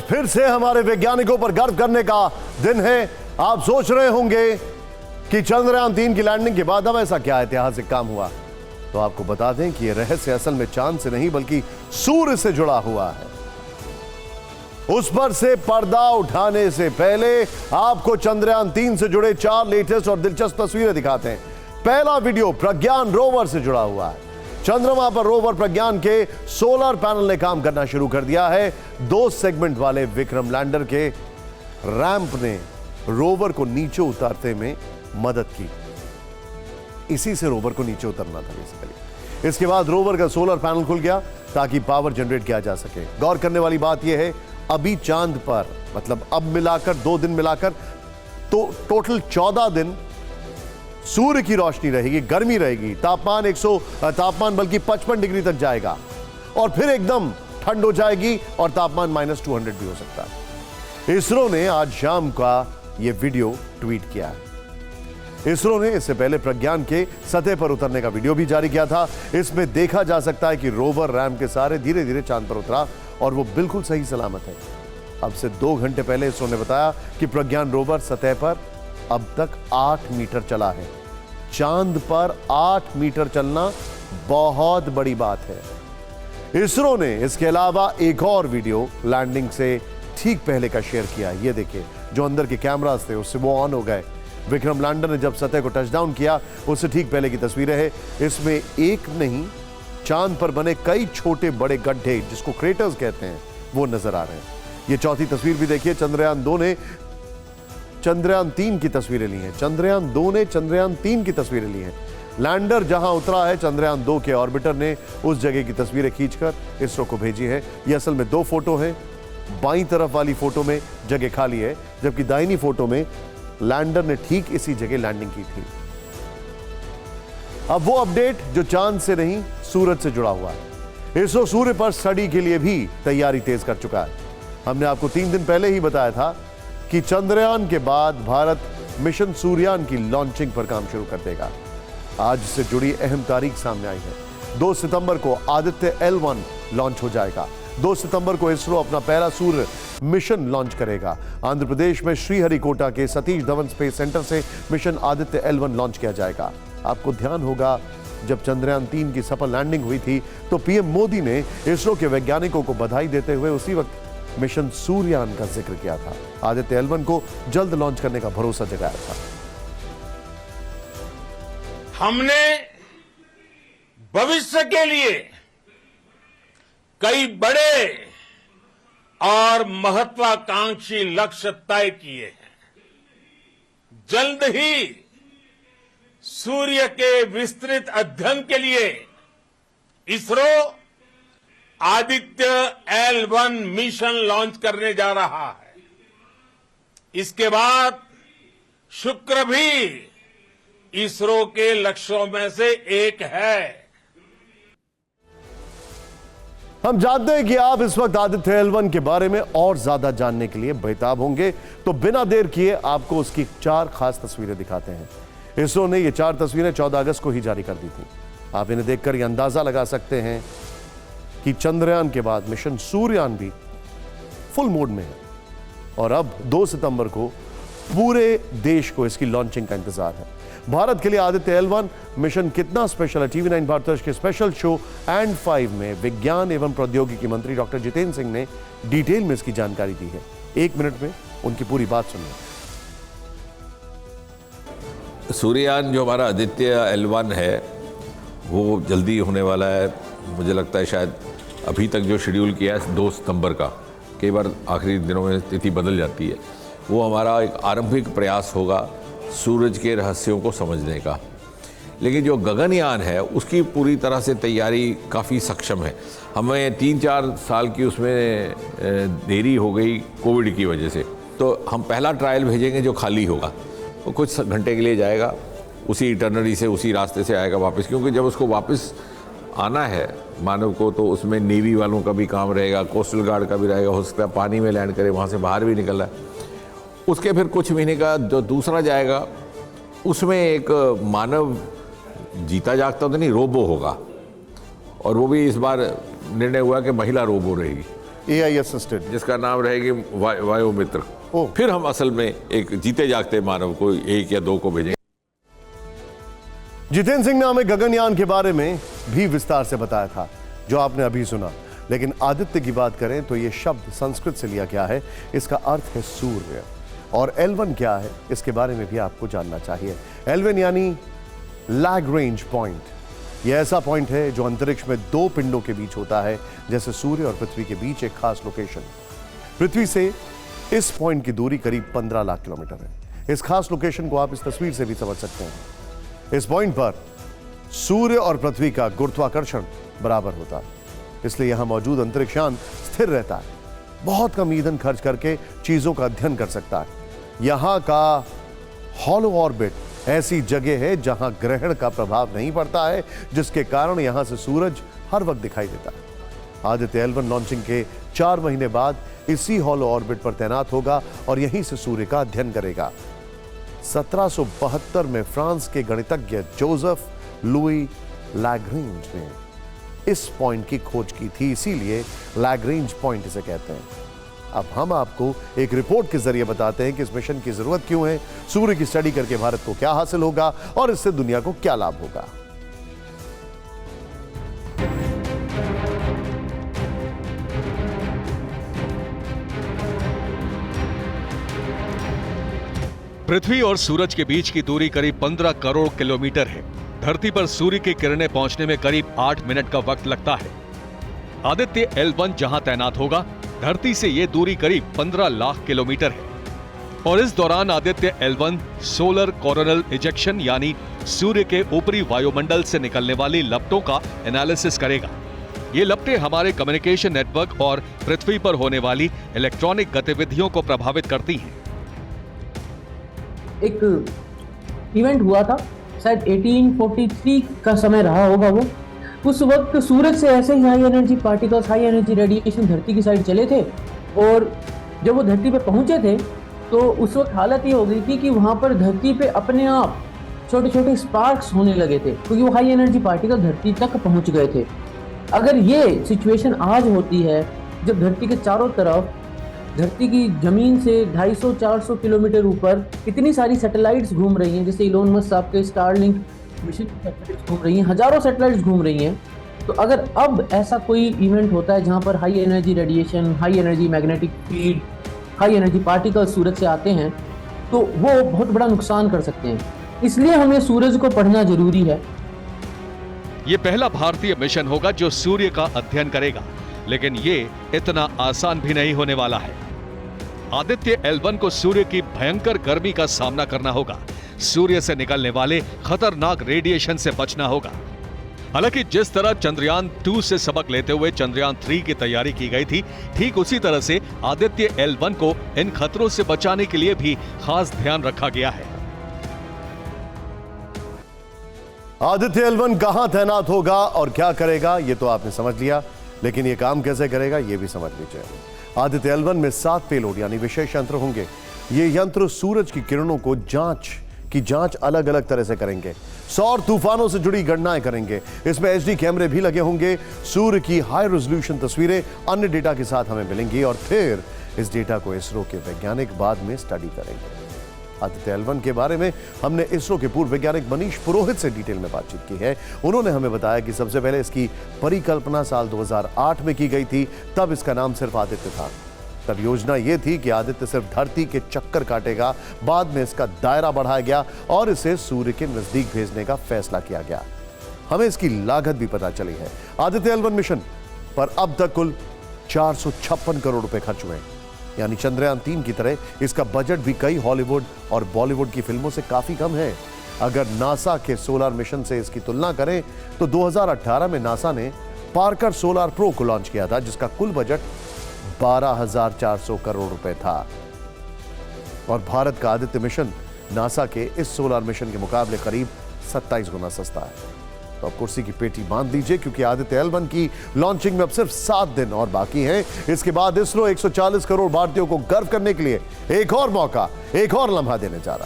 फिर से हमारे वैज्ञानिकों पर गर्व करने का दिन है। आप सोच रहे होंगे कि चंद्रयान 3 की लैंडिंग के बाद अब ऐसा क्या ऐतिहासिक काम हुआ, तो आपको बता दें कि यह रहस्य असल में चांद से नहीं बल्कि सूर्य से जुड़ा हुआ है। उस पर से पर्दा उठाने से पहले आपको चंद्रयान 3 से जुड़े 4 लेटेस्ट और दिलचस्प तस्वीरें दिखाते हैं। पहला वीडियो प्रज्ञान रोवर से जुड़ा हुआ है। चंद्रमा पर रोवर प्रज्ञान के सोलर पैनल ने काम करना शुरू कर दिया है। 2 सेगमेंट वाले विक्रम लैंडर के रैंप ने रोवर को नीचे उतारने में मदद की। इसी से रोवर को नीचे उतरना था बेसिकली। इसके बाद रोवर का सोलर पैनल खुल गया ताकि पावर जनरेट किया जा सके। गौर करने वाली बात यह है, अभी चांद पर मतलब अब मिलाकर 2 दिन मिलाकर तो टोटल 14 दिन सूर्य की रोशनी रहेगी, गर्मी रहेगी, तापमान बल्कि 55 डिग्री तक जाएगा और फिर एकदम ठंड हो जाएगी और तापमान -200 भी हो सकता है। इसरो ने आज शाम का यह वीडियो ट्वीट किया है। इसरो ने इससे पहले प्रज्ञान के सतह पर उतरने का वीडियो भी जारी किया था। इसमें देखा जा सकता है कि रोवर रैंप के सहारे धीरे धीरे चांद पर उतरा और वो बिल्कुल सही सलामत है। अब से 2 घंटे पहले इसरो ने बताया कि प्रज्ञान रोवर सतह पर अब तक 8 मीटर चला है। चांद पर 8 मीटर चलना बहुत बड़ी बात है। इसरो ने इसके अलावा एक और वीडियो लैंडिंग से ठीक पहले का शेयर किया। ये देखिए, जो अंदर के कैमरास थे उससे वो ऑन हो गए। विक्रम लैंडर ने जब सतह को टचडाउन किया उससे ठीक पहले की तस्वीरें हैं। इसमें एक नहीं, चांद पर बने कई छोटे बड़े गड्ढे जिसको क्रेटर्स कहते हैं वो नजर आ रहे हैं। ये चौथी तस्वीर भी देखिए। चंद्रयान 2 ने चंद्रयान 3 की तस्वीरें ली हैं। चंद्रयान 2 ने चंद्रयान 3 की तस्वीरें ली हैं। लैंडर जहां उतरा है, चंद्रयान 2 के ऑर्बिटर ने उस जगह की तस्वीरें खींचकर इसरो को भेजी है। ये असल में 2 फोटो हैं। बाईं तरफ वाली फोटो में जगह खाली है, जबकि दाहिनी फोटो में लैंडर ने ठीक इसी जगह लैंडिंग की थी। अब वो अपडेट जो चांद से नहीं सूरज से जुड़ा हुआ है। इसरो सूर्य पर स्टडी के लिए भी तैयारी तेज कर चुका है। हमने आपको 3 दिन पहले ही बताया था कि चंद्रयान के बाद भारत मिशन सूर्यान की लॉन्चिंग पर काम शुरू कर देगा। आज से जुड़ी अहम तारीख सामने आई है। 2 सितंबर को आदित्य L1 लॉन्च हो जाएगा। 2 सितंबर को इसरो अपना पहला सूर्य मिशन लॉन्च करेगा। आंध्र प्रदेश में श्रीहरिकोटा के सतीश धवन स्पेस सेंटर से मिशन आदित्य L1 लॉन्च किया जाएगा। आपको ध्यान होगा, जब चंद्रयान 3 की सफल लैंडिंग हुई थी तो पीएम मोदी ने इसरो के वैज्ञानिकों को बधाई देते हुए उसी वक्त मिशन सूर्यान का जिक्र किया था। आदित्य L1 को जल्द लॉन्च करने का भरोसा जगाया था। हमने भविष्य के लिए कई बड़े और महत्वाकांक्षी लक्ष्य तय किए हैं। जल्द ही सूर्य के विस्तृत अध्ययन के लिए ISRO Aditya L1 mission launch करने जा रहा है। इसके बाद शुक्र भी इसरो के लक्ष्यों में से एक है। हम जानते हैं कि आप इस वक्त आदित्य L1 के बारे में और ज्यादा जानने के लिए बेताब होंगे, तो बिना देर किए आपको उसकी 4 खास तस्वीरें दिखाते हैं। इसरो ने ये 4 तस्वीरें 14 अगस्त को ही जारी कर दी थी। आप इन्हें देखकर यह अंदाजा लगा सकते हैं कि चंद्रयान के बाद मिशन सूर्यान भी फुल मोड में है और अब 2 सितंबर को पूरे देश को इसकी लॉन्चिंग का इंतजार है। भारत के लिए आदित्य L1 मिशन कितना स्पेशल है, TV9 भारतवर्ष के स्पेशल शो एंड 5 में विज्ञान एवं प्रौद्योगिकी मंत्री डॉक्टर जितेंद्र सिंह ने डिटेल में इसकी जानकारी दी है। 1 मिनट में उनकी पूरी बात सुनिए। सूर्ययान जो हमारा आदित्य L1 है वो जल्दी होने वाला है। मुझे लगता है शायद अभी तक जो शेड्यूल किया है 2 सितंबर का, कई बार आखिरी दिनों में तिथि बदल जाती है। वो हमारा एक आरंभिक प्रयास होगा सूरज के रहस्यों को समझने का। लेकिन जो गगनयान है उसकी पूरी तरह से तैयारी काफ़ी सक्षम है। हमें 3-4 साल की उसमें देरी हो गई कोविड की वजह से, तो हम पहला ट्रायल भेजेंगे जो खाली होगा, वो कुछ घंटे के लिए जाएगा, उसी इटरनरी से उसी रास्ते से आएगा वापस, क्योंकि जब उसको वापस आना है मानव को तो उसमें नेवी वालों का भी काम रहेगा, कोस्टल गार्ड का भी रहेगा, हो सकता है पानी में लैंड करे, वहाँ से बाहर भी निकल रहा है। उसके फिर कुछ महीने का जो दूसरा जाएगा उसमें एक मानव जीता जागता तो नहीं, रोबो होगा, और वो भी इस बार निर्णय हुआ कि महिला रोबो रहेगी। AI असिस्टेड, जिसका नाम रहेगी वायुमित्र। ओह। फिर हम असल में एक जीते जागते मानव को 1 या 2 को भेजेंगे। जितेंद्र सिंह ने हमें गगनयान के बारे में भी विस्तार से बताया था, जो आपने अभी सुना। लेकिन आदित्य की बात करें तो यह शब्द संस्कृत से लिया गया है, इसका अर्थ है सूर्य। और L1 क्या है, इसके बारे में भी आपको जानना चाहिए। L1 यानी लैग्रेंज पॉइंट। यह ऐसा पॉइंट है जो अंतरिक्ष में 2 पिंडों के बीच होता है, जैसे सूर्य और पृथ्वी के बीच एक खास लोकेशन। पृथ्वी से इस पॉइंट की दूरी करीब 15 लाख किलोमीटर है। इस खास लोकेशन को आप इस तस्वीर से भी समझ सकते हैं। इस पॉइंट पर सूर्य और पृथ्वी का गुरुत्वाकर्षण बराबर होता है, इसलिए यहां मौजूद अंतरिक्षयान स्थिर रहता है। बहुत कम ईंधन खर्च करके चीजों का अध्ययन कर सकता है। यहां का हॉलो ऑर्बिट ऐसी जगह है जहां ग्रहण का प्रभाव नहीं पड़ता है, जिसके कारण यहां से सूरज हर वक्त दिखाई देता है। आदित्य L1 लॉन्चिंग के 4 महीने बाद इसी हॉलो ऑर्बिट पर तैनात होगा और यहीं से सूर्य का अध्ययन करेगा। 1772 में फ्रांस के गणितज्ञ जोसेफ लुई लैग्रेंज ने इस पॉइंट की खोज की थी, इसीलिए लैग्रेंज पॉइंट इसे कहते हैं। अब हम आपको एक रिपोर्ट के जरिए बताते हैं कि इस मिशन की जरूरत क्यों है, सूर्य की स्टडी करके भारत को क्या हासिल होगा और इससे दुनिया को क्या लाभ होगा। पृथ्वी और सूरज के बीच की दूरी करीब 15 करोड़ किलोमीटर है। धरती पर सूर्य की किरणें पहुंचने में करीब 8 मिनट का वक्त लगता है। आदित्य L1 जहां तैनात होगा, धरती से यह दूरी करीब 15 लाख किलोमीटर है और इस दौरान Aditya L1 solar coronal ejection यानी सूर्य के ऊपरी वायुमंडल से निकलने वाली लपटों का एनालिसिस करेगा। ये लपटें हमारे कम्युनिकेशन नेटवर्क और पृथ्वी पर होने वाली इलेक्ट्रॉनिक गतिविधियों को प्रभावित करती हैं। एक इवेंट हुआ था, शायद 1843 का समय रहा होगा वो। उस वक्त सूरज से ऐसे ही high energy particles, high energy radiation धरती की साइड चले थे और जब वो धरती पे पहुंचे थे तो उस वक्त हालत ये हो गई थी कि वहाँ पर धरती पे अपने आप छोटे छोटे स्पार्क्स होने लगे थे, क्योंकि वो हाई एनर्जी पार्टिकल धरती तक पहुँच गए थे। अगर ये सिचुएशन आज होती है, जब धरती के चारों तरफ धरती की जमीन से 250-400 किलोमीटर ऊपर इतनी सारी सैटेलाइट्स घूम रही हैं, जैसे इलोन मस्क साहब के स्टारलिंक मिशन की सैटेलाइट्स घूम रही हैं, हजारों सैटेलाइट्स घूम रही हैं, तो अगर अब ऐसा कोई इवेंट होता है जहां पर high energy radiation, high energy magnetic field, high energy particles सूरज से आते हैं, तो वो बहुत बड़ा नुकसान कर सकते हैं। इसलिए हमें सूरज को पढ़ना जरूरी है। ये पहला भारतीय मिशन होगा जो सूर्य का अध्ययन करेगा, लेकिन ये इतना आसान भी नहीं होने वाला है। आदित्य L1 को सूर्य की भयंकर गर्मी का सामना करना होगा। सूर्य से निकलने वाले खतरनाक रेडिएशन से बचना होगा। हालांकि जिस तरह चंद्रयान 2 से सबक लेते हुए चंद्रयान 3 की तैयारी की गई थी, ठीक उसी तरह से आदित्य L1 को इन खतरों से बचाने के लिए भी खास ध्यान रखा गया है। आदित्य L1 कहां तैनात होगा और क्या करेगा, यह तो आपने समझ लिया, लेकिन यह काम कैसे करेगा यह भी समझ लीजिए। आदित्य L1 में 7 पेलोड यानी विशेष यंत्र होंगे। ये यंत्र सूरज की किरणों को जांच अलग अलग तरह से करेंगे, सौर तूफानों से जुड़ी गणनाएं करेंगे। इसमें HD कैमरे भी लगे होंगे। सूर्य की हाई रेजोल्यूशन तस्वीरें अन्य डेटा के साथ हमें मिलेंगी और फिर इस डेटा को इसरो के वैज्ञानिक बाद में स्टडी करेंगे। आदित्य L1 के बारे में हमने इसरो के पूर्व वैज्ञानिक मनीष पुरोहित से डिटेल में बातचीत की है। उन्होंने हमें बताया कि सबसे पहले इसकी परिकल्पना साल 2008 में की गई थी, तब इसका नाम सिर्फ आदित्य था। तब योजना यह थी कि आदित्य सिर्फ धरती के चक्कर काटेगा। बाद में इसका दायरा बढ़ाया गया और इसे सूर्य के नजदीक भेजने का फैसला किया गया। हमें इसकी लागत भी पता चली है। आदित्य L1 मिशन पर अब तक कुल 456 करोड़ रुपए खर्च हुए, यानी चंद्रयान 3 की तरह इसका बजट भी कई हॉलीवुड और बॉलीवुड की फिल्मों से काफी कम है। अगर नासा के सोलर मिशन से इसकी तुलना करें तो 2018 में नासा ने पार्कर सोलर प्रो को लॉन्च किया था, जिसका कुल बजट 12,400 करोड़ रुपए था। और भारत का आदित्य मिशन नासा के इस सोलर मिशन के मुकाबले करीब 27 गुना सस्ता है। तो अब कुर्सी की पेटी बांध लीजिए, क्योंकि आदित्य L1 की लॉन्चिंग में अब सिर्फ 7 दिन और बाकी हैं। इसके बाद इसरो 140 करोड़ भारतीयों को गर्व करने के लिए एक और मौका, एक और लम्हा देने जा रहा है।